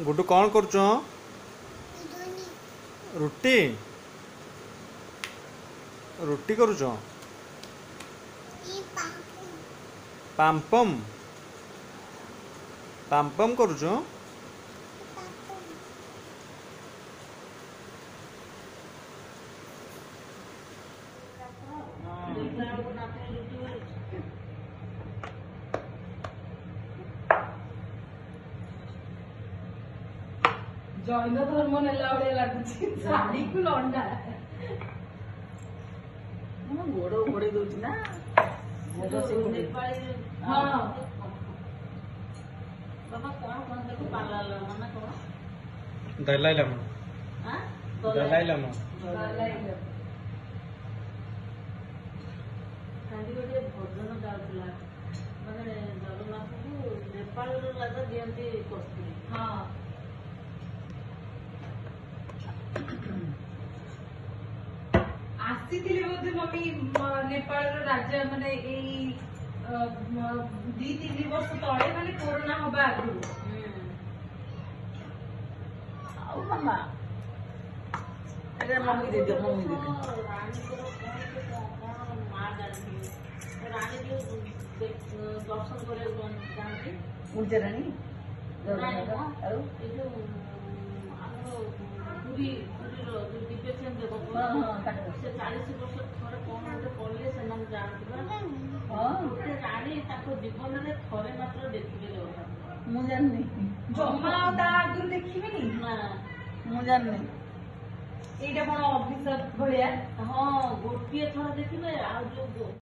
गुड्डू कौन कर रुटी रुटी करुच पाम्पम पाम्पम करुच जैन धर्म नेला भाई लगुच शादी को लंडा गोड़ घोड़े दूची ना हाँ बाबा कौन कौन देखो पार्लर ना कौन दलाई लामा हां दलाई लामा काली गोटे भजन गाउला माने जगन्नाथ को नेपाल रो लागा दियंती कस्तूरी हां आसी बोधे मम्मी नेपाल राज्य माने दी 3 वर्ष तले माने कोरोना हवा आगु मामा अरे मम्मी दे दो रानी को मां डालती रानी को दर्शन करे जानती उनसे रानी और ये जो पूरी डिप्रेशन देखो से 40 वर्ष थोड़े कौन गोटे पड़े से जानते गोटे राणी जीवन में थोड़े मात्र देखिए मुझे जमा आगु देखिए ना मुझे यहाँ कौन अभिशाप भाया हाँ गोटे थर देखिए आ जो